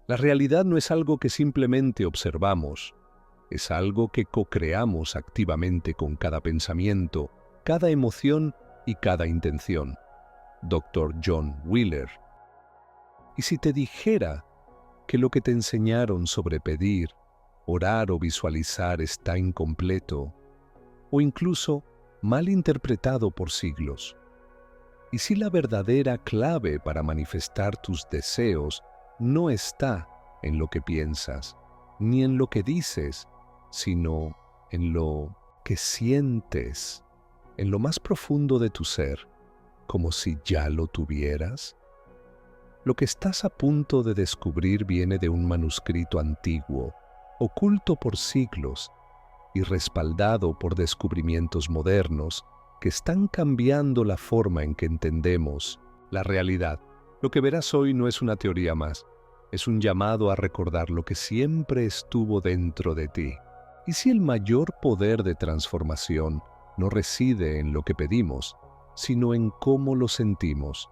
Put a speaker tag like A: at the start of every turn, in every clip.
A: La realidad no es algo que simplemente observamos, es algo que co-creamos activamente con cada pensamiento, cada emoción y cada intención. Dr. John Wheeler. ¿Y si te dijera que lo que te enseñaron sobre pedir, orar o visualizar está incompleto o incluso mal interpretado por siglos? ¿Y si la verdadera clave para manifestar tus deseos no está en lo que piensas, ni en lo que dices, sino en lo que sientes, en lo más profundo de tu ser, como si ya lo tuvieras? Lo que estás a punto de descubrir viene de un manuscrito antiguo, oculto por siglos y respaldado por descubrimientos modernos que están cambiando la forma en que entendemos la realidad. Lo que verás hoy no es una teoría más, es un llamado a recordar lo que siempre estuvo dentro de ti. ¿Y si el mayor poder de transformación no reside en lo que pedimos, sino en cómo lo sentimos?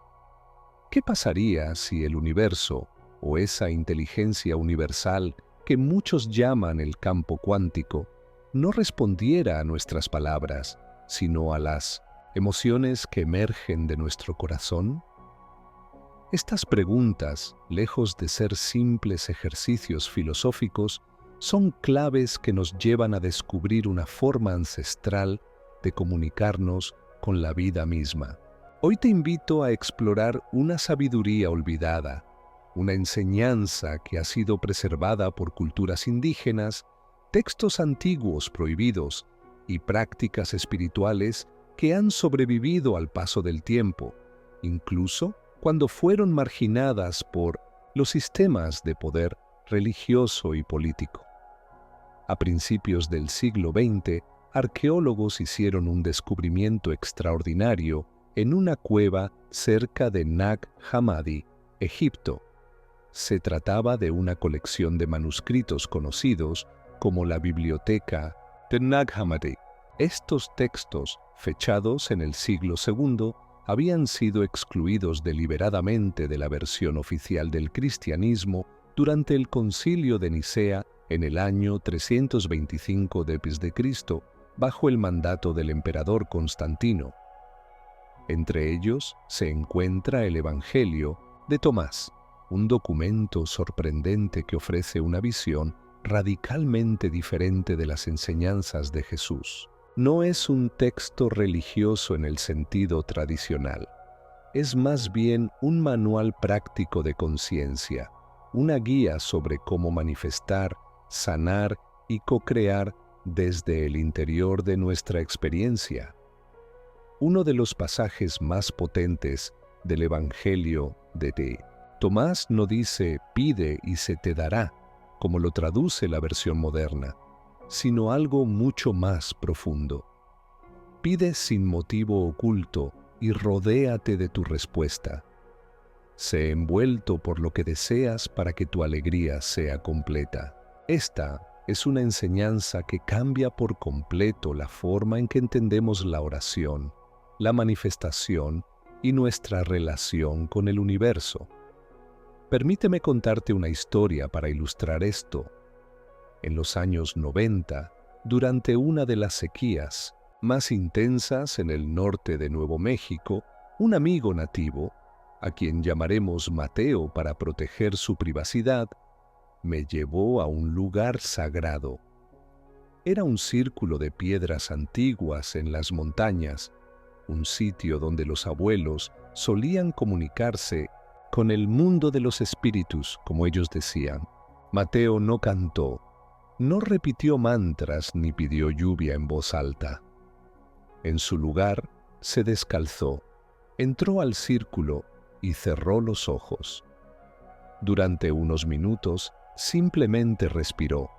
A: ¿Qué pasaría si el universo, o esa inteligencia universal que muchos llaman el campo cuántico, no respondiera a nuestras palabras, sino a las emociones que emergen de nuestro corazón? Estas preguntas, lejos de ser simples ejercicios filosóficos, son claves que nos llevan a descubrir una forma ancestral de comunicarnos con la vida misma. Hoy te invito a explorar una sabiduría olvidada, una enseñanza que ha sido preservada por culturas indígenas, textos antiguos prohibidos y prácticas espirituales que han sobrevivido al paso del tiempo, incluso cuando fueron marginadas por los sistemas de poder religioso y político. A principios del siglo XX, arqueólogos hicieron un descubrimiento extraordinario en una cueva cerca de Nag Hammadi, Egipto. Se trataba de una colección de manuscritos conocidos como la Biblioteca de Nag Hammadi. Estos textos, fechados en el siglo II, habían sido excluidos deliberadamente de la versión oficial del cristianismo durante el Concilio de Nicea en el año 325 d.C., bajo el mandato del emperador Constantino. Entre ellos se encuentra el Evangelio de Tomás, un documento sorprendente que ofrece una visión radicalmente diferente de las enseñanzas de Jesús. No es un texto religioso en el sentido tradicional, es más bien un manual práctico de conciencia, una guía sobre cómo manifestar, sanar y co-crear desde el interior de nuestra experiencia. Uno de los pasajes más potentes del Evangelio de Tomás no dice «pide y se te dará», como lo traduce la versión moderna, sino algo mucho más profundo. Pide sin motivo oculto y rodéate de tu respuesta. Sé envuelto por lo que deseas para que tu alegría sea completa. Esta es una enseñanza que cambia por completo la forma en que entendemos la oración, la manifestación y nuestra relación con el universo. Permíteme contarte una historia para ilustrar esto. En los años 90, durante una de las sequías más intensas en el norte de Nuevo México, un amigo nativo, a quien llamaremos Mateo para proteger su privacidad, me llevó a un lugar sagrado. Era un círculo de piedras antiguas en las montañas, un sitio donde los abuelos solían comunicarse con el mundo de los espíritus, como ellos decían. Mateo no cantó, no repitió mantras ni pidió lluvia en voz alta. En su lugar, se descalzó, entró al círculo y cerró los ojos. Durante unos minutos, simplemente respiró,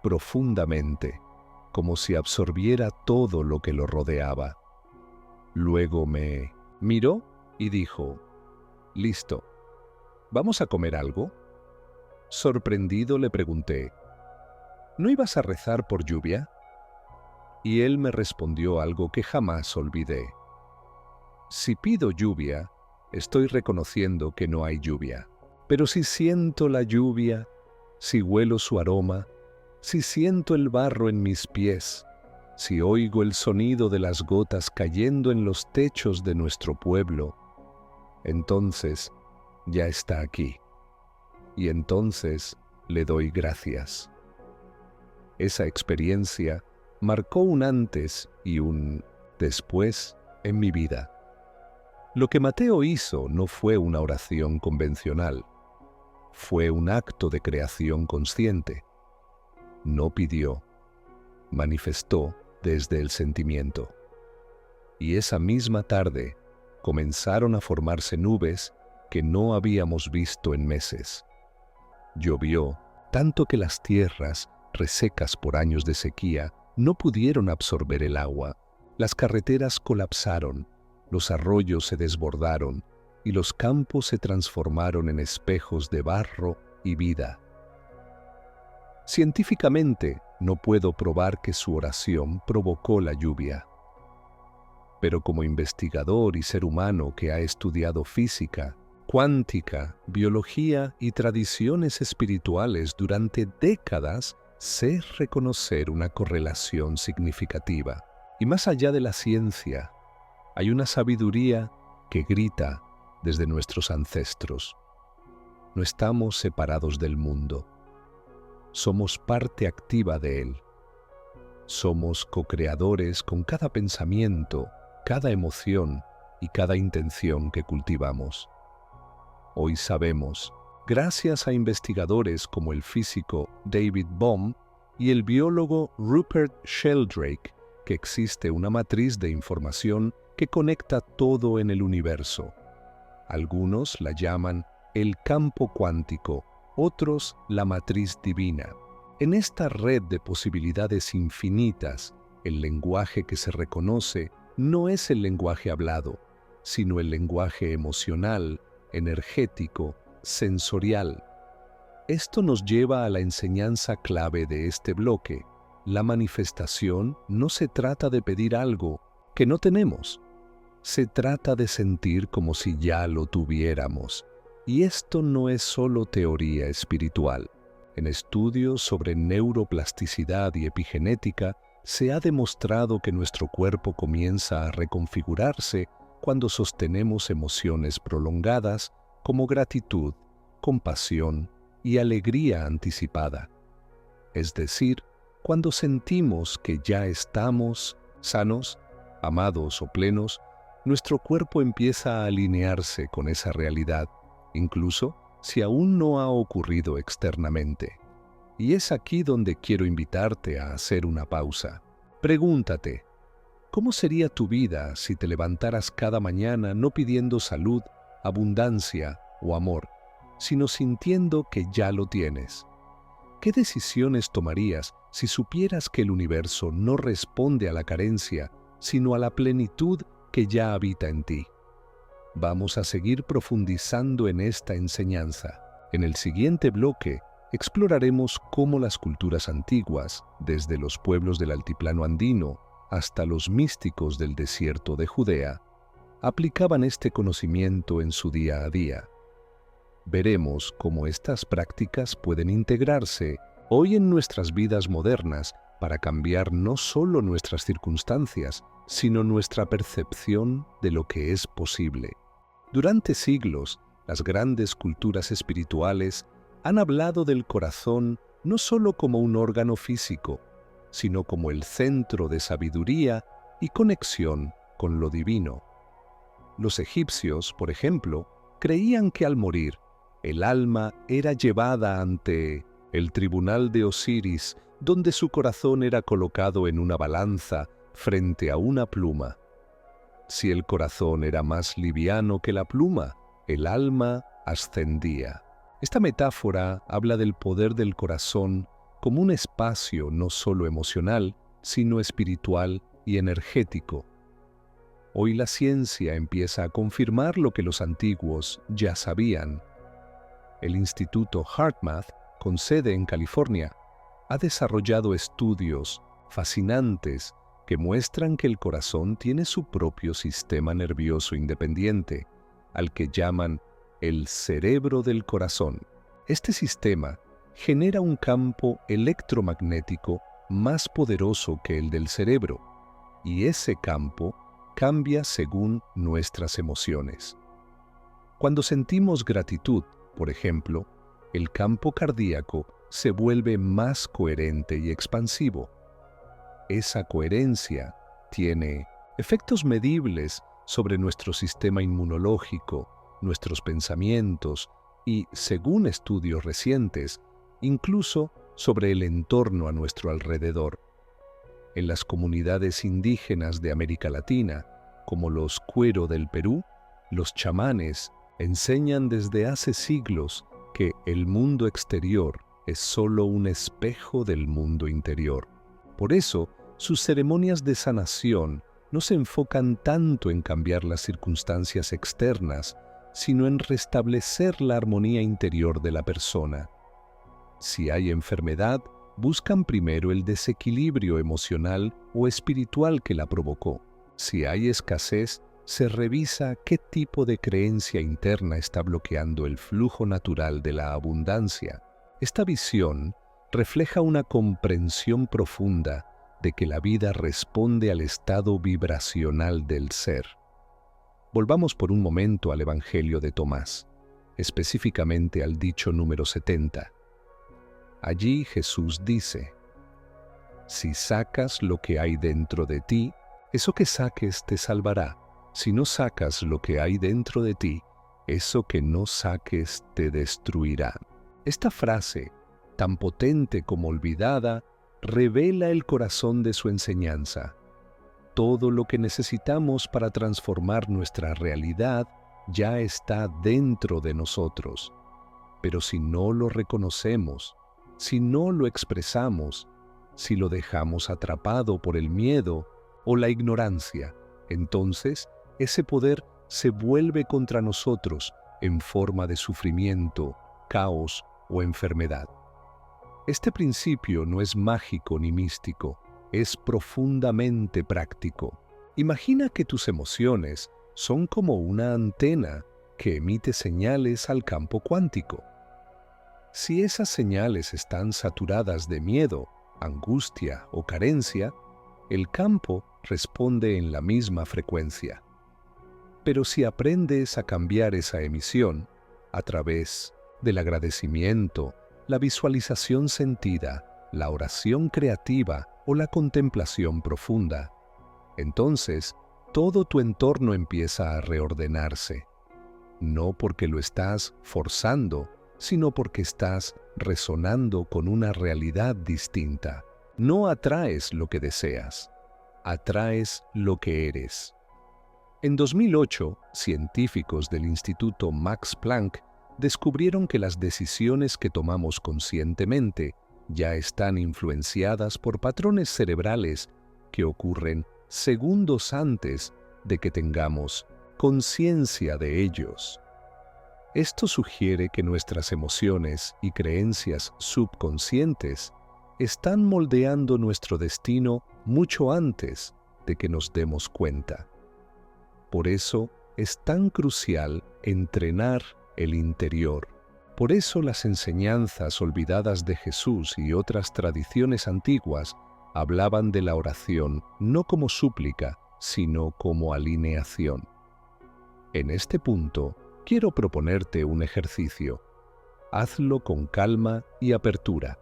A: profundamente, como si absorbiera todo lo que lo rodeaba. Luego me miró y dijo, «Listo, ¿vamos a comer algo?» Sorprendido le pregunté, ¿no ibas a rezar por lluvia? Y él me respondió algo que jamás olvidé. Si pido lluvia, estoy reconociendo que no hay lluvia. Pero si siento la lluvia, si huelo su aroma, si siento el barro en mis pies, si oigo el sonido de las gotas cayendo en los techos de nuestro pueblo, entonces ya está aquí. Y entonces le doy gracias. Esa experiencia marcó un antes y un después en mi vida. Lo que Mateo hizo no fue una oración convencional, fue un acto de creación consciente. No pidió, manifestó desde el sentimiento. Y esa misma tarde comenzaron a formarse nubes que no habíamos visto en meses. Llovió tanto que las tierras, resecas por años de sequía, no pudieron absorber el agua. Las carreteras colapsaron, los arroyos se desbordaron y los campos se transformaron en espejos de barro y vida. Científicamente, no puedo probar que su oración provocó la lluvia. Pero como investigador y ser humano que ha estudiado física, cuántica, biología y tradiciones espirituales durante décadas, sé reconocer una correlación significativa. Y más allá de la ciencia, hay una sabiduría que grita desde nuestros ancestros. No estamos separados del mundo. Somos parte activa de él. Somos co-creadores con cada pensamiento, cada emoción y cada intención que cultivamos. Hoy sabemos, gracias a investigadores como el físico David Bohm y el biólogo Rupert Sheldrake, que existe una matriz de información que conecta todo en el universo. Algunos la llaman el campo cuántico, otros la matriz divina. En esta red de posibilidades infinitas, el lenguaje que se reconoce no es el lenguaje hablado, sino el lenguaje emocional, energético, sensorial. Esto nos lleva a la enseñanza clave de este bloque. La manifestación no se trata de pedir algo que no tenemos. Se trata de sentir como si ya lo tuviéramos. Y esto no es solo teoría espiritual. En estudios sobre neuroplasticidad y epigenética, se ha demostrado que nuestro cuerpo comienza a reconfigurarse cuando sostenemos emociones prolongadas como gratitud, compasión y alegría anticipada. Es decir, cuando sentimos que ya estamos sanos, amados o plenos, nuestro cuerpo empieza a alinearse con esa realidad, incluso si aún no ha ocurrido externamente. Y es aquí donde quiero invitarte a hacer una pausa. Pregúntate, ¿cómo sería tu vida si te levantaras cada mañana no pidiendo salud, abundancia o amor, sino sintiendo que ya lo tienes? ¿Qué decisiones tomarías si supieras que el universo no responde a la carencia, sino a la plenitud que ya habita en ti? Vamos a seguir profundizando en esta enseñanza. En el siguiente bloque, exploraremos cómo las culturas antiguas, desde los pueblos del altiplano andino hasta los místicos del desierto de Judea, aplicaban este conocimiento en su día a día. Veremos cómo estas prácticas pueden integrarse hoy en nuestras vidas modernas para cambiar no solo nuestras circunstancias, sino nuestra percepción de lo que es posible. Durante siglos, las grandes culturas espirituales han hablado del corazón no solo como un órgano físico, sino como el centro de sabiduría y conexión con lo divino. Los egipcios, por ejemplo, creían que al morir, el alma era llevada ante el tribunal de Osiris, donde su corazón era colocado en una balanza frente a una pluma. Si el corazón era más liviano que la pluma, el alma ascendía. Esta metáfora habla del poder del corazón como un espacio no solo emocional, sino espiritual y energético. Hoy la ciencia empieza a confirmar lo que los antiguos ya sabían. El Instituto HeartMath, con sede en California, ha desarrollado estudios fascinantes que muestran que el corazón tiene su propio sistema nervioso independiente, al que llaman el cerebro del corazón. Este sistema genera un campo electromagnético más poderoso que el del cerebro, y ese campo cambia según nuestras emociones. Cuando sentimos gratitud, por ejemplo, el campo cardíaco se vuelve más coherente y expansivo. Esa coherencia tiene efectos medibles sobre nuestro sistema inmunológico, nuestros pensamientos y, según estudios recientes, incluso sobre el entorno a nuestro alrededor. En las comunidades indígenas de América Latina, como los Cuero del Perú, los chamanes enseñan desde hace siglos que el mundo exterior es solo un espejo del mundo interior. Por eso, sus ceremonias de sanación no se enfocan tanto en cambiar las circunstancias externas, sino en restablecer la armonía interior de la persona. Si hay enfermedad, buscan primero el desequilibrio emocional o espiritual que la provocó. Si hay escasez, se revisa qué tipo de creencia interna está bloqueando el flujo natural de la abundancia. Esta visión refleja una comprensión profunda de que la vida responde al estado vibracional del ser. Volvamos por un momento al Evangelio de Tomás, específicamente al dicho número 70. Allí Jesús dice: si sacas lo que hay dentro de ti, eso que saques te salvará. Si no sacas lo que hay dentro de ti, eso que no saques te destruirá. Esta frase, tan potente como olvidada, revela el corazón de su enseñanza. Todo lo que necesitamos para transformar nuestra realidad ya está dentro de nosotros. Pero si no lo reconocemos, si no lo expresamos, si lo dejamos atrapado por el miedo o la ignorancia, entonces ese poder se vuelve contra nosotros en forma de sufrimiento, caos o enfermedad. Este principio no es mágico ni místico, es profundamente práctico. Imagina que tus emociones son como una antena que emite señales al campo cuántico. Si esas señales están saturadas de miedo, angustia o carencia, el campo responde en la misma frecuencia. Pero si aprendes a cambiar esa emisión a través del agradecimiento, la visualización sentida, la oración creativa o la contemplación profunda, entonces todo tu entorno empieza a reordenarse. No porque lo estás forzando, sino porque estás resonando con una realidad distinta. No atraes lo que deseas, atraes lo que eres. En 2008, científicos del Instituto Max Planck descubrieron que las decisiones que tomamos conscientemente ya están influenciadas por patrones cerebrales que ocurren segundos antes de que tengamos conciencia de ellos. Esto sugiere que nuestras emociones y creencias subconscientes están moldeando nuestro destino mucho antes de que nos demos cuenta. Por eso es tan crucial entrenar el interior. Por eso las enseñanzas olvidadas de Jesús y otras tradiciones antiguas hablaban de la oración no como súplica, sino como alineación. En este punto, quiero proponerte un ejercicio. Hazlo con calma y apertura.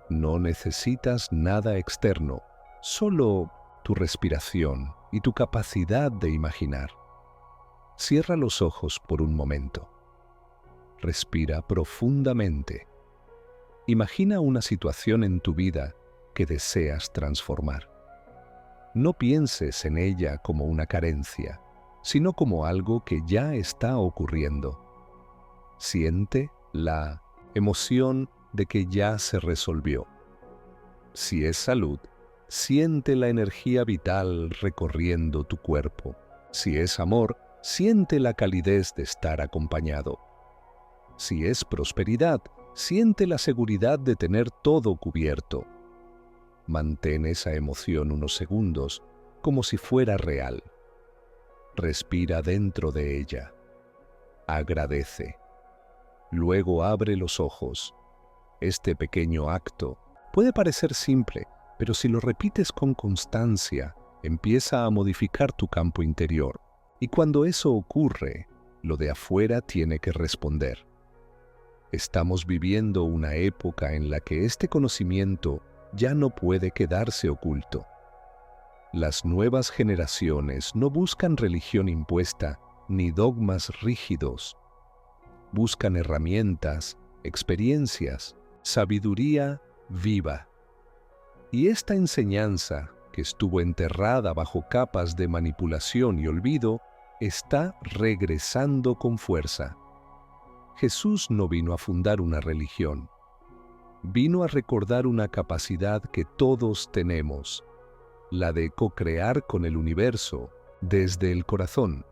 A: No necesitas nada externo, solo tu respiración y tu capacidad de imaginar. Cierra los ojos por un momento. Respira profundamente. Imagina una situación en tu vida que deseas transformar. No pienses en ella como una carencia, sino como algo que ya está ocurriendo. Siente la emoción de que ya se resolvió. Si es salud, siente la energía vital recorriendo tu cuerpo. Si es amor, siente la calidez de estar acompañado. Si es prosperidad, siente la seguridad de tener todo cubierto. Mantén esa emoción unos segundos, como si fuera real. Respira dentro de ella. agradece. Luego abre los ojos. Este pequeño acto puede parecer simple, pero si lo repites con constancia, empieza a modificar tu campo interior. Y cuando eso ocurre, lo de afuera tiene que responder. Estamos viviendo una época en la que este conocimiento ya no puede quedarse oculto. Las nuevas generaciones no buscan religión impuesta ni dogmas rígidos. Buscan herramientas, experiencias, sabiduría viva. Y esta enseñanza, que estuvo enterrada bajo capas de manipulación y olvido, está regresando con fuerza. Jesús no vino a fundar una religión. Vino a recordar una capacidad que todos tenemos, la de co-crear con el universo desde el corazón.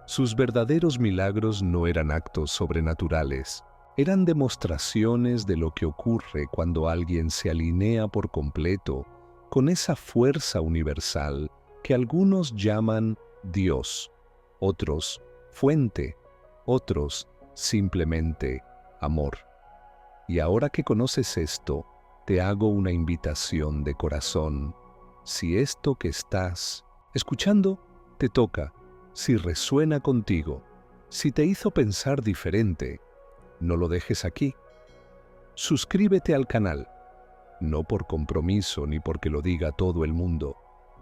A: Sus verdaderos milagros no eran actos sobrenaturales, eran demostraciones de lo que ocurre cuando alguien se alinea por completo con esa fuerza universal que algunos llaman Dios, otros fuente, otros simplemente amor. Y ahora que conoces esto, te hago una invitación de corazón. Si esto que estás escuchando te toca, si resuena contigo, si te hizo pensar diferente, no lo dejes aquí. Suscríbete al canal, no por compromiso ni porque lo diga todo el mundo,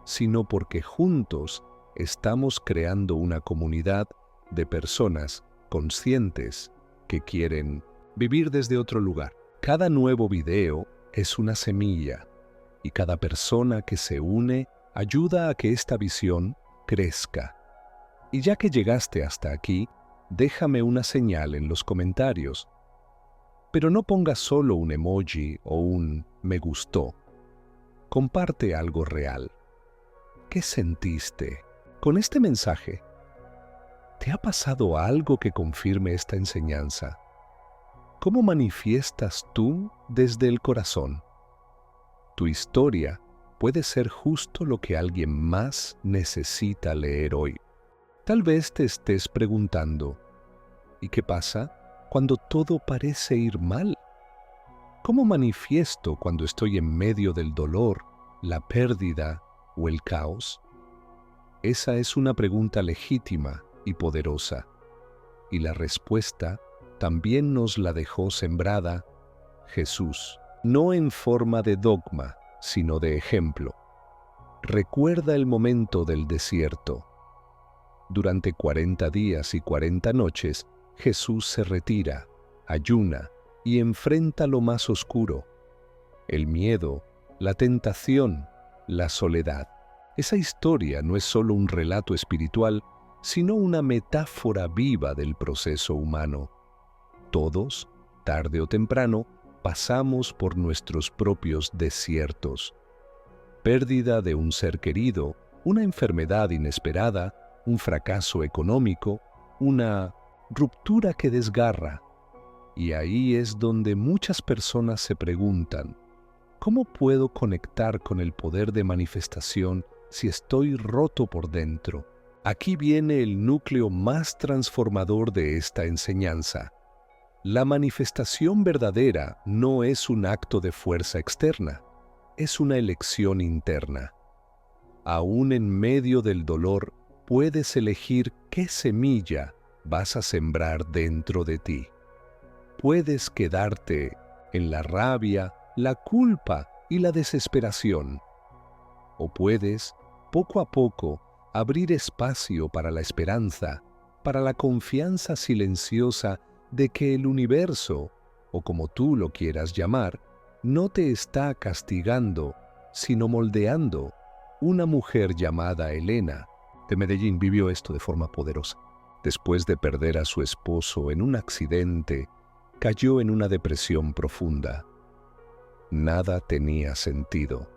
A: sino porque juntos estamos creando una comunidad de personas conscientes que quieren vivir desde otro lugar. Cada nuevo video es una semilla y cada persona que se une ayuda a que esta visión crezca. Y ya que llegaste hasta aquí, déjame una señal en los comentarios. Pero no pongas solo un emoji o un me gustó. Comparte algo real. ¿Qué sentiste con este mensaje? ¿Te ha pasado algo que confirme esta enseñanza? ¿Cómo manifiestas tú desde el corazón? Tu historia puede ser justo lo que alguien más necesita leer hoy. Tal vez te estés preguntando, ¿y qué pasa cuando todo parece ir mal? ¿Cómo manifiesto cuando estoy en medio del dolor, la pérdida o el caos? Esa es una pregunta legítima y poderosa, y la respuesta también nos la dejó sembrada Jesús, no en forma de dogma, sino de ejemplo. Recuerda el momento del desierto. Durante 40 días y 40 noches, Jesús se retira, ayuna y enfrenta lo más oscuro, el miedo, la tentación, la soledad. Esa historia no es solo un relato espiritual, sino una metáfora viva del proceso humano. Todos, tarde o temprano, pasamos por nuestros propios desiertos. Pérdida de un ser querido, una enfermedad inesperada, un fracaso económico, una ruptura que desgarra. Y ahí es donde muchas personas se preguntan, ¿cómo puedo conectar con el poder de manifestación si estoy roto por dentro? Aquí viene el núcleo más transformador de esta enseñanza. La manifestación verdadera no es un acto de fuerza externa, es una elección interna. Aún en medio del dolor, puedes elegir qué semilla vas a sembrar dentro de ti. Puedes quedarte en la rabia, la culpa y la desesperación. O puedes, poco a poco, abrir espacio para la esperanza, para la confianza silenciosa de que el universo, o como tú lo quieras llamar, no te está castigando, sino moldeando. Una mujer llamada Elena, de Medellín, vivió esto de forma poderosa. Después de perder a su esposo en un accidente, cayó en una depresión profunda. Nada tenía sentido.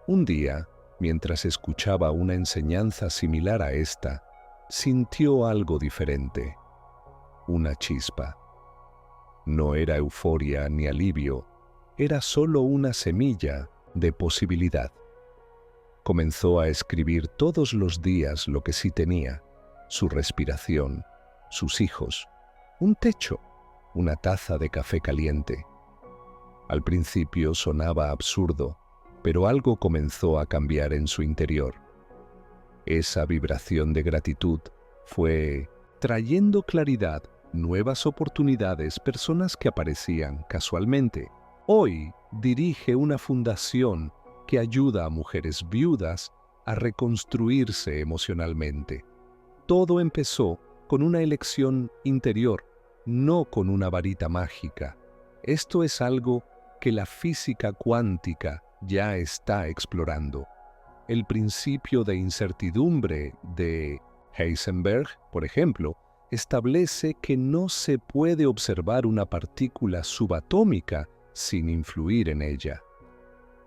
A: Un día, mientras escuchaba una enseñanza similar a esta, sintió algo diferente. Una chispa. No era euforia ni alivio, era solo una semilla de posibilidad. Comenzó a escribir todos los días lo que sí tenía, su respiración, sus hijos, un techo, una taza de café caliente. Al principio sonaba absurdo, pero algo comenzó a cambiar en su interior. Esa vibración de gratitud fue trayendo claridad, nuevas oportunidades, personas que aparecían casualmente. Hoy dirige una fundación que ayuda a mujeres viudas a reconstruirse emocionalmente. Todo empezó con una elección interior, no con una varita mágica. Esto es algo que la física cuántica ya está explorando. El principio de incertidumbre de Heisenberg, por ejemplo, establece que no se puede observar una partícula subatómica sin influir en ella.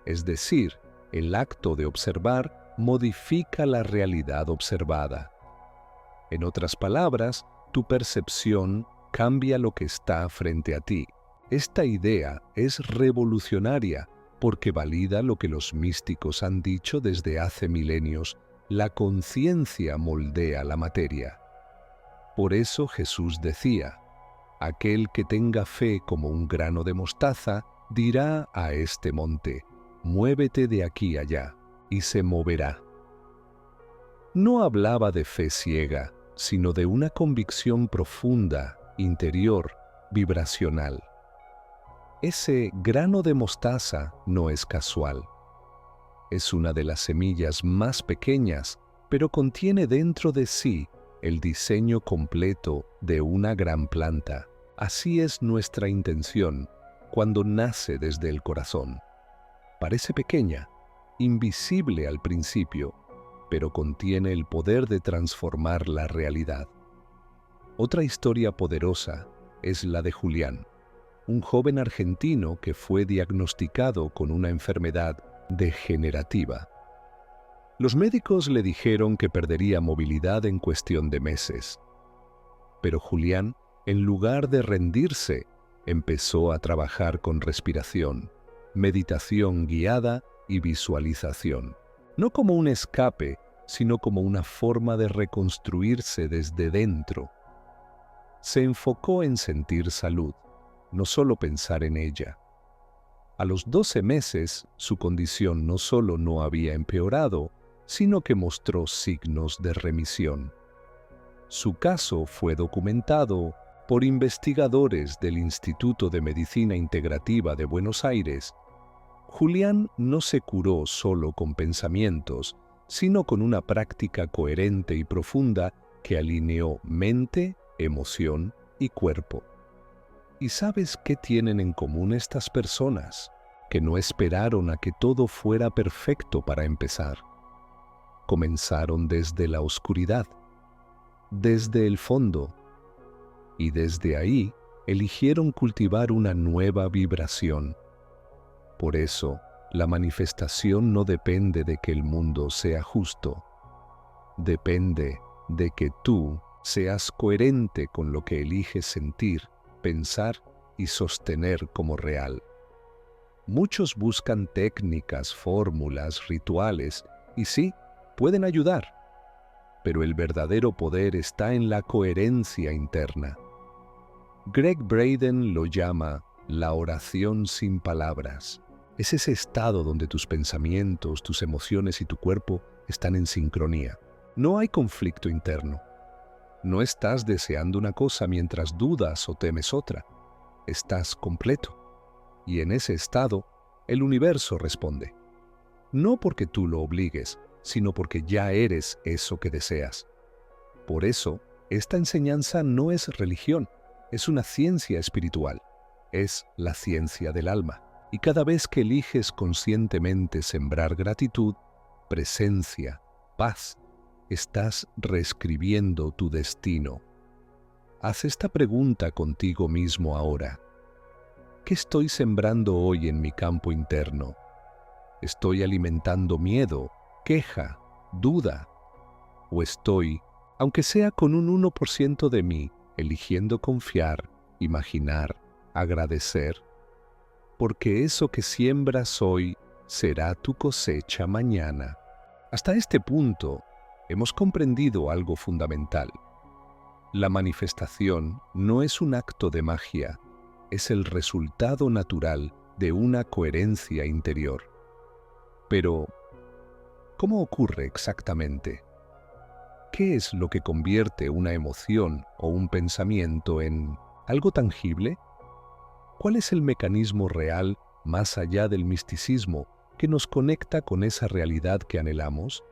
A: Es decir, el acto de observar modifica la realidad observada. En otras palabras, tu percepción cambia lo que está frente a ti. Esta idea es revolucionaria porque valida lo que los místicos han dicho desde hace milenios: la conciencia moldea la materia. Por eso Jesús decía: aquel que tenga fe como un grano de mostaza dirá a este monte: muévete de aquí allá, y se moverá. No hablaba de fe ciega, sino de una convicción profunda, interior, vibracional. Ese grano de mostaza no es casual. Es una de las semillas más pequeñas, pero contiene dentro de sí el diseño completo de una gran planta. Así es nuestra intención cuando nace desde el corazón. Parece pequeña, invisible al principio, pero contiene el poder de transformar la realidad. Otra historia poderosa es la de Julián, un joven argentino que fue diagnosticado con una enfermedad degenerativa. Los médicos le dijeron que perdería movilidad en cuestión de meses. Pero Julián, en lugar de rendirse, empezó a trabajar con respiración, meditación guiada y visualización. No como un escape, sino como una forma de reconstruirse desde dentro. Se enfocó en sentir salud, no solo pensar en ella. A los 12 meses, su condición no solo no había empeorado, sino que mostró signos de remisión. Su caso fue documentado por investigadores del Instituto de Medicina Integrativa de Buenos Aires. Julián no se curó solo con pensamientos, sino con una práctica coherente y profunda que alineó mente, emoción y cuerpo. ¿Y sabes qué tienen en común estas personas? Que no esperaron a que todo fuera perfecto para empezar. Comenzaron desde la oscuridad, desde el fondo, y desde ahí eligieron cultivar una nueva vibración. Por eso, la manifestación no depende de que el mundo sea justo. Depende de que tú seas coherente con lo que eliges sentir, pensar y sostener como real. Muchos buscan técnicas, fórmulas, rituales, y sí, pueden ayudar, pero el verdadero poder está en la coherencia interna. Greg Braden lo llama la oración sin palabras. Es ese estado donde tus pensamientos, tus emociones y tu cuerpo están en sincronía. No hay conflicto interno. No estás deseando una cosa mientras dudas o temes otra. Estás completo. Y en ese estado, el universo responde. No porque tú lo obligues, sino porque ya eres eso que deseas. Por eso, esta enseñanza no es religión, es una ciencia espiritual. Es la ciencia del alma. Y cada vez que eliges conscientemente sembrar gratitud, presencia, paz, estás reescribiendo tu destino. Haz esta pregunta contigo mismo ahora. ¿Qué estoy sembrando hoy en mi campo interno? ¿Estoy alimentando miedo, queja, duda? ¿O estoy, aunque sea con un 1% de mí, eligiendo confiar, imaginar, agradecer? Porque eso que siembras hoy será tu cosecha mañana. Hasta este punto, hemos comprendido algo fundamental. La manifestación no es un acto de magia, es el resultado natural de una coherencia interior. Pero, ¿cómo ocurre exactamente? ¿Qué es lo que convierte una emoción o un pensamiento en algo tangible? ¿Cuál es el mecanismo real, más allá del misticismo, que nos conecta con esa realidad que anhelamos?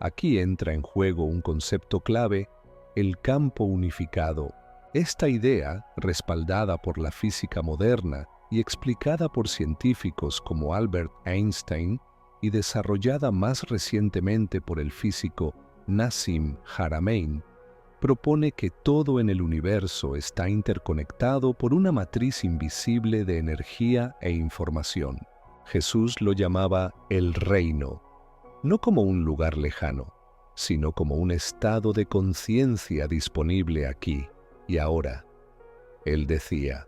A: Aquí entra en juego un concepto clave: el campo unificado. Esta idea, respaldada por la física moderna y explicada por científicos como Albert Einstein y desarrollada más recientemente por el físico Nassim Haramein, propone que todo en el universo está interconectado por una matriz invisible de energía e información. Jesús lo llamaba el reino, no como un lugar lejano, sino como un estado de conciencia disponible aquí y ahora. Él decía: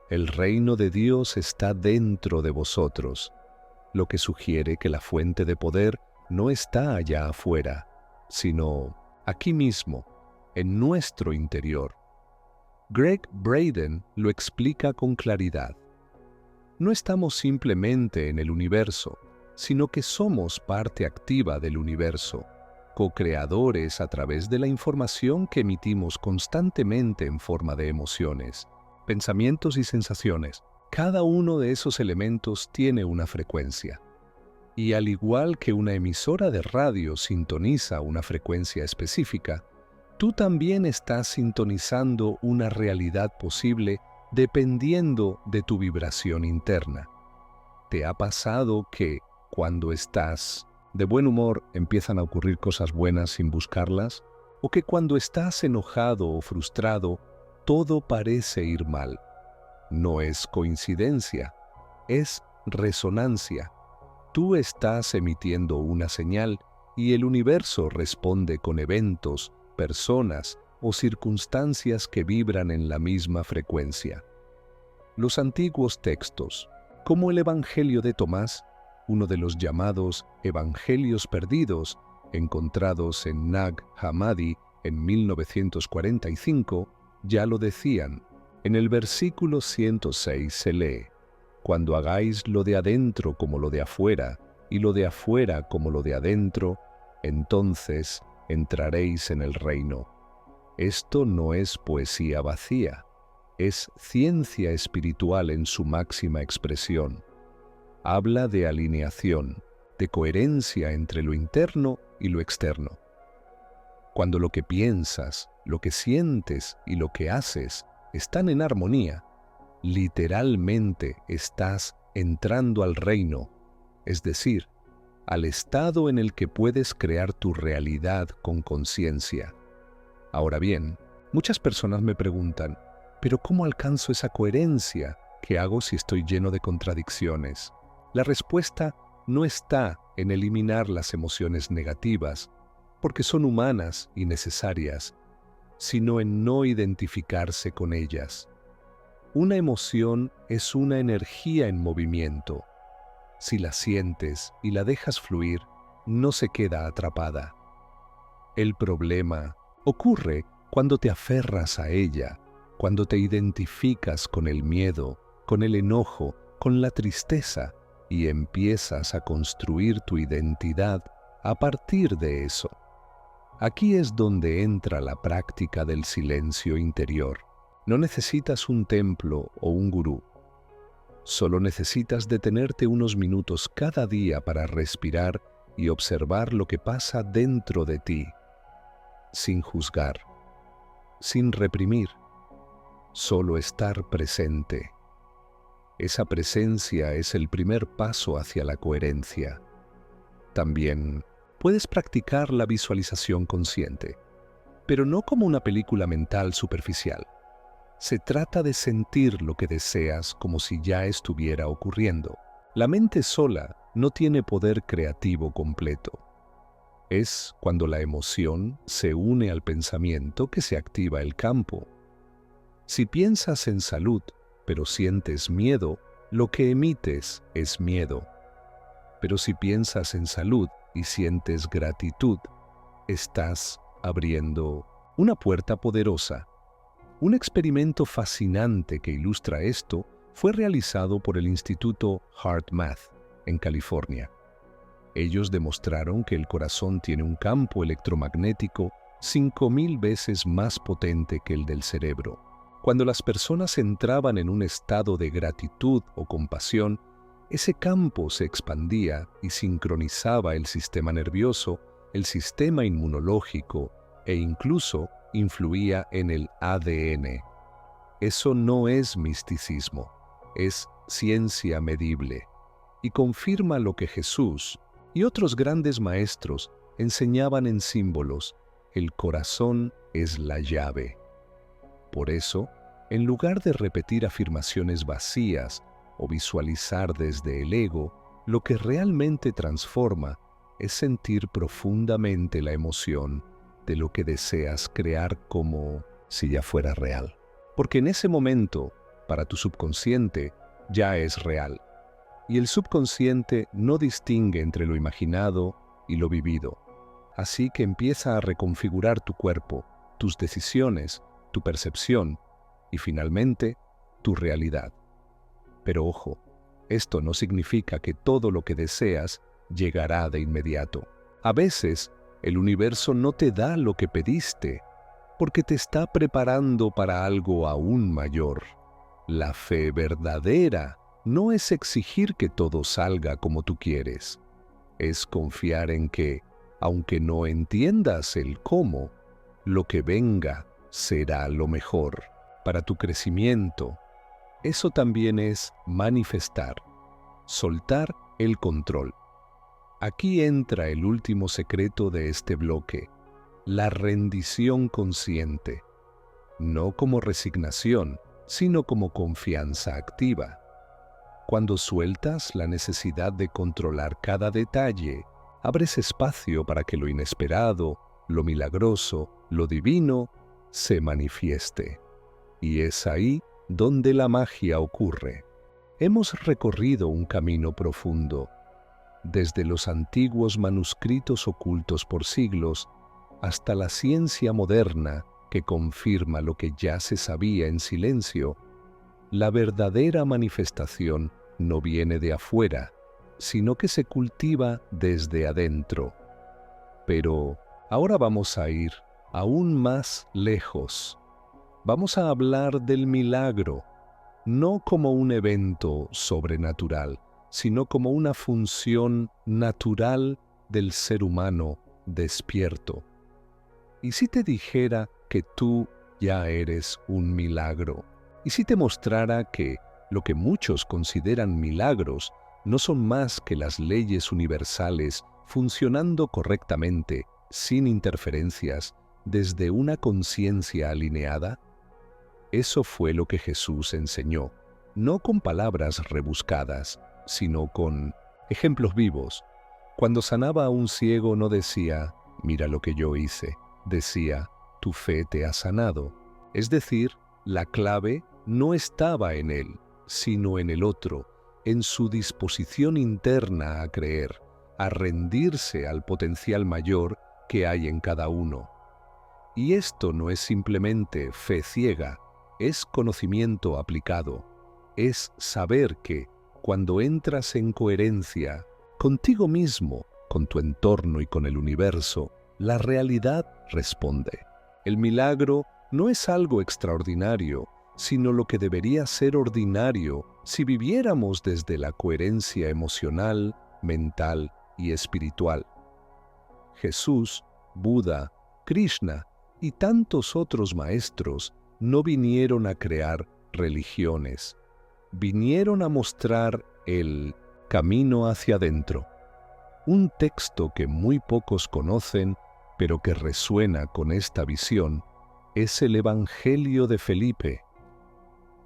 A: el reino de Dios está dentro de vosotros, lo que sugiere que la fuente de poder no está allá afuera, sino aquí mismo, en nuestro interior. Gregg Braden lo explica con claridad. No estamos simplemente en el universo, sino que somos parte activa del universo, co-creadores a través de la información que emitimos constantemente en forma de emociones, pensamientos y sensaciones. Cada uno de esos elementos tiene una frecuencia. Y al igual que una emisora de radio sintoniza una frecuencia específica, tú también estás sintonizando una realidad posible dependiendo de tu vibración interna. ¿Te ha pasado que cuando estás de buen humor empiezan a ocurrir cosas buenas sin buscarlas? ¿O que cuando estás enojado o frustrado todo parece ir mal? No es coincidencia, es resonancia. Tú estás emitiendo una señal y el universo responde con eventos, personas o circunstancias que vibran en la misma frecuencia. Los antiguos textos, como el Evangelio de Tomás, uno de los llamados Evangelios perdidos, encontrados en Nag Hammadi en 1945, ya lo decían. En el versículo 106 se lee: cuando hagáis lo de adentro como lo de afuera, y lo de afuera como lo de adentro, entonces entraréis en el reino. Esto no es poesía vacía, es ciencia espiritual en su máxima expresión. Habla de alineación, de coherencia entre lo interno y lo externo. Cuando lo que piensas, lo que sientes y lo que haces están en armonía, literalmente estás entrando al reino, es decir, al estado en el que puedes crear tu realidad con conciencia. Ahora bien, muchas personas me preguntan: ¿pero cómo alcanzo esa coherencia? ¿Qué hago si estoy lleno de contradicciones? La respuesta no está en eliminar las emociones negativas, porque son humanas y necesarias, sino en no identificarse con ellas. Una emoción es una energía en movimiento. Si la sientes y la dejas fluir, no se queda atrapada. El problema ocurre cuando te aferras a ella, cuando te identificas con el miedo, con el enojo, con la tristeza y empiezas a construir tu identidad a partir de eso. Aquí es donde entra la práctica del silencio interior. No necesitas un templo o un gurú. Solo necesitas detenerte unos minutos cada día para respirar y observar lo que pasa dentro de ti, sin juzgar, sin reprimir, solo estar presente. Esa presencia es el primer paso hacia la coherencia. También puedes practicar la visualización consciente, pero no como una película mental superficial. Se trata de sentir lo que deseas como si ya estuviera ocurriendo. La mente sola no tiene poder creativo completo. Es cuando la emoción se une al pensamiento que se activa el campo. Si piensas en salud, pero sientes miedo, lo que emites es miedo. Pero si piensas en salud y sientes gratitud, estás abriendo una puerta poderosa. Un experimento fascinante que ilustra esto fue realizado por el Instituto HeartMath en California. Ellos demostraron que el corazón tiene un campo electromagnético 5000 veces más potente que el del cerebro. Cuando las personas entraban en un estado de gratitud o compasión, ese campo se expandía y sincronizaba el sistema nervioso, el sistema inmunológico e incluso influía en el ADN. Eso no es misticismo, es ciencia medible y confirma lo que Jesús y otros grandes maestros enseñaban en símbolos: el corazón es la llave. Por eso, en lugar de repetir afirmaciones vacías o visualizar desde el ego, lo que realmente transforma es sentir profundamente la emoción de lo que deseas crear como si ya fuera real. Porque en ese momento, para tu subconsciente, ya es real. Y el subconsciente no distingue entre lo imaginado y lo vivido. Así que empieza a reconfigurar tu cuerpo, tus decisiones, tu percepción y finalmente, tu realidad. Pero ojo, esto no significa que todo lo que deseas llegará de inmediato. A veces, el universo no te da lo que pediste, porque te está preparando para algo aún mayor. La fe verdadera no es exigir que todo salga como tú quieres. Es confiar en que, aunque no entiendas el cómo, lo que venga será lo mejor para tu crecimiento. Eso también es manifestar, soltar el control. Aquí entra el último secreto de este bloque, la rendición consciente, no como resignación, sino como confianza activa. Cuando sueltas la necesidad de controlar cada detalle, abres espacio para que lo inesperado, lo milagroso, lo divino, se manifieste. Y es ahí donde la magia ocurre. Hemos recorrido un camino profundo, desde los antiguos manuscritos ocultos por siglos hasta la ciencia moderna que confirma lo que ya se sabía en silencio. La verdadera manifestación no viene de afuera, sino que se cultiva desde adentro. Pero ahora vamos a ir aún más lejos. Vamos a hablar del milagro, no como un evento sobrenatural, sino como una función natural del ser humano despierto. ¿Y si te dijera que tú ya eres un milagro? ¿Y si te mostrara que lo que muchos consideran milagros no son más que las leyes universales funcionando correctamente, sin interferencias, desde una conciencia alineada? Eso fue lo que Jesús enseñó, no con palabras rebuscadas, sino con ejemplos vivos. Cuando sanaba a un ciego no decía, mira lo que yo hice, decía, tu fe te ha sanado. Es decir, la clave no estaba en él, sino en el otro, en su disposición interna a creer, a rendirse al potencial mayor que hay en cada uno. Y esto no es simplemente fe ciega, es conocimiento aplicado, es saber que, cuando entras en coherencia contigo mismo, con tu entorno y con el universo, la realidad responde. El milagro no es algo extraordinario, sino lo que debería ser ordinario si viviéramos desde la coherencia emocional, mental y espiritual. Jesús, Buda, Krishna y tantos otros maestros no vinieron a crear religiones, vinieron a mostrar el camino hacia adentro, un texto que muy pocos conocen, pero que resuena con esta visión, es el Evangelio de Felipe.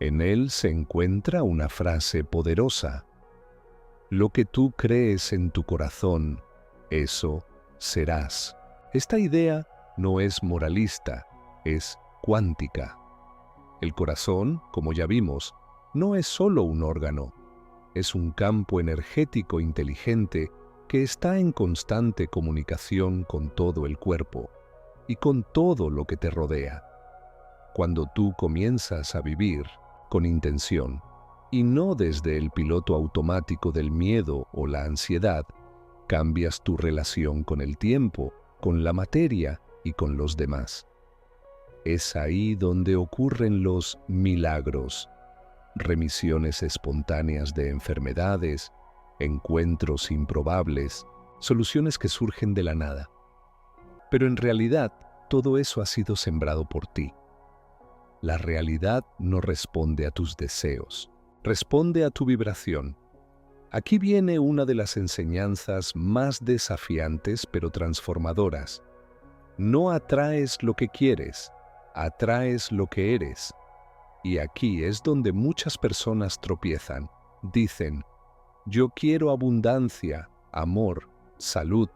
A: En él se encuentra una frase poderosa: lo que tú crees en tu corazón, eso serás. Esta idea no es moralista, es cuántica. El corazón, como ya vimos, no es solo un órgano, es un campo energético inteligente que está en constante comunicación con todo el cuerpo. y con todo lo que te rodea. Cuando tú comienzas a vivir con intención y no desde el piloto automático del miedo o la ansiedad, cambias tu relación con el tiempo, con la materia y con los demás. Es ahí donde ocurren los milagros, remisiones espontáneas de enfermedades, encuentros improbables, soluciones que surgen de la nada. Pero en realidad, todo eso ha sido sembrado por ti. La realidad no responde a tus deseos, responde a tu vibración. Aquí viene una de las enseñanzas más desafiantes pero transformadoras. No atraes lo que quieres, atraes lo que eres. Y aquí es donde muchas personas tropiezan. Dicen, yo quiero abundancia, amor, salud,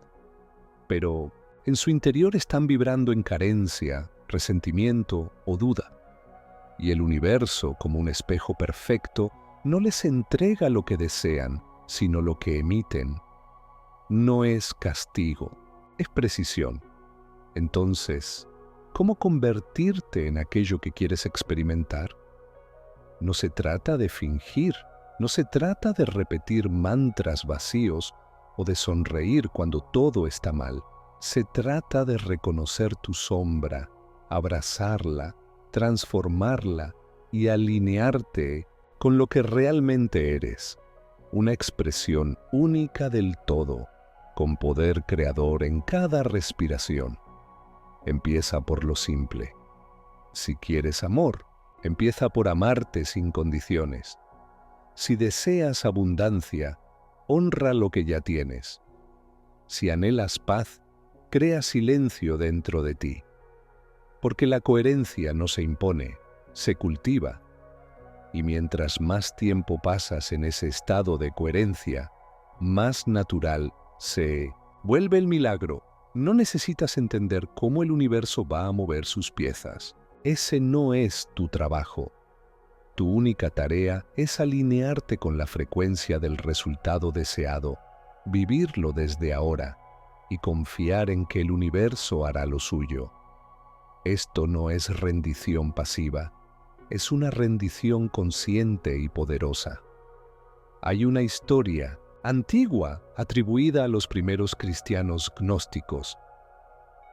A: pero en su interior están vibrando en carencia, resentimiento o duda. Y el universo, como un espejo perfecto, no les entrega lo que desean, sino lo que emiten. No es castigo, es precisión. Entonces, ¿cómo convertirte en aquello que quieres experimentar? No se trata de fingir, no se trata de repetir mantras vacíos o de sonreír cuando todo está mal. Se trata de reconocer tu sombra, abrazarla, transformarla y alinearte con lo que realmente eres. Una expresión única del todo, con poder creador en cada respiración. Empieza por lo simple. Si quieres amor, empieza por amarte sin condiciones. Si deseas abundancia, honra lo que ya tienes. Si anhelas paz, crea silencio dentro de ti. Porque la coherencia no se impone, se cultiva. Y mientras más tiempo pasas en ese estado de coherencia, más natural se vuelve el milagro. No necesitas entender cómo el universo va a mover sus piezas. Ese no es tu trabajo. Tu única tarea es alinearte con la frecuencia del resultado deseado, vivirlo desde ahora y confiar en que el universo hará lo suyo. Esto no es rendición pasiva, es una rendición consciente y poderosa. Hay una historia antigua atribuida a los primeros cristianos gnósticos.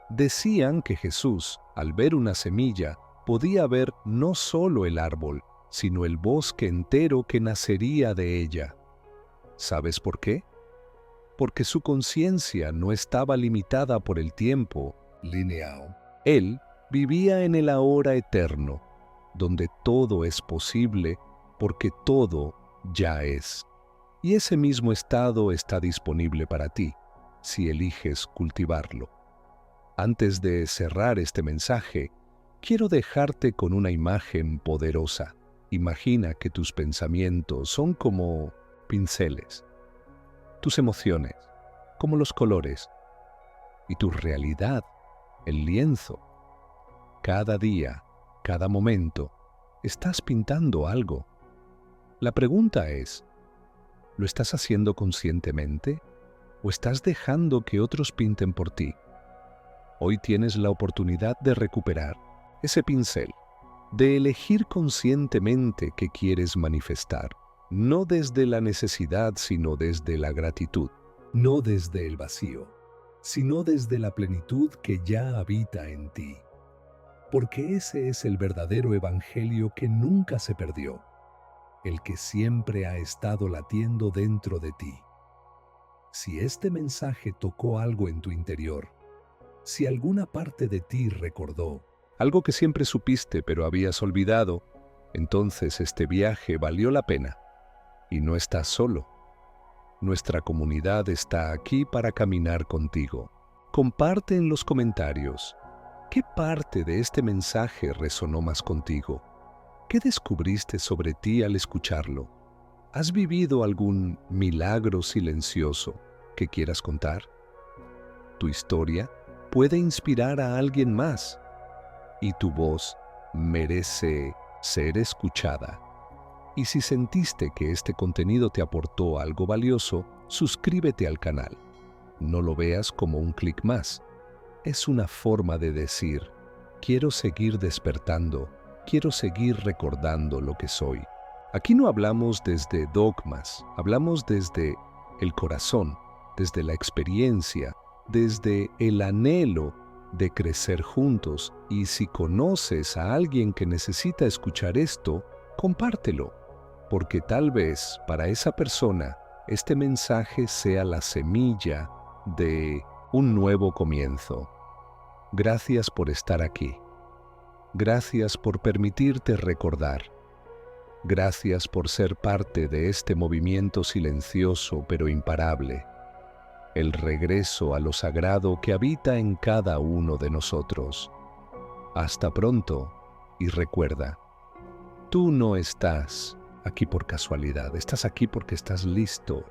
A: Decían que Jesús, al ver una semilla, podía ver no solo el árbol, sino el bosque entero que nacería de ella. ¿Sabes por qué? Porque su conciencia no estaba limitada por el tiempo lineal. Él vivía en el ahora eterno, donde todo es posible porque todo ya es. Y ese mismo estado está disponible para ti, si eliges cultivarlo. Antes de cerrar este mensaje, quiero dejarte con una imagen poderosa. Imagina que tus pensamientos son como pinceles, tus emociones, como los colores, y tu realidad, el lienzo. Cada día, cada momento, estás pintando algo. La pregunta es, ¿lo estás haciendo conscientemente o estás dejando que otros pinten por ti? Hoy tienes la oportunidad de recuperar ese pincel, de elegir conscientemente qué quieres manifestar, no desde la necesidad, sino desde la gratitud, no desde el vacío, sino desde la plenitud que ya habita en ti. Porque ese es el verdadero evangelio que nunca se perdió, el que siempre ha estado latiendo dentro de ti. Si este mensaje tocó algo en tu interior, si alguna parte de ti recordó algo que siempre supiste pero habías olvidado, entonces este viaje valió la pena. Y no estás solo. Nuestra comunidad está aquí para caminar contigo. Comparte en los comentarios. ¿Qué parte de este mensaje resonó más contigo? ¿Qué descubriste sobre ti al escucharlo? ¿Has vivido algún milagro silencioso que quieras contar? Tu historia puede inspirar a alguien más y tu voz merece ser escuchada. Y si sentiste que este contenido te aportó algo valioso, suscríbete al canal. No lo veas como un clic más. es una forma de decir, quiero seguir despertando, quiero seguir recordando lo que soy. Aquí no hablamos desde dogmas, hablamos desde el corazón, desde la experiencia, desde el anhelo de crecer juntos. Y si conoces a alguien que necesita escuchar esto, compártelo, porque tal vez para esa persona este mensaje sea la semilla de un nuevo comienzo. Gracias por estar aquí. Gracias por permitirte recordar. Gracias por ser parte de este movimiento silencioso pero imparable. El regreso a lo sagrado que habita en cada uno de nosotros. Hasta pronto y recuerda, tú no estás aquí por casualidad, estás aquí porque estás listo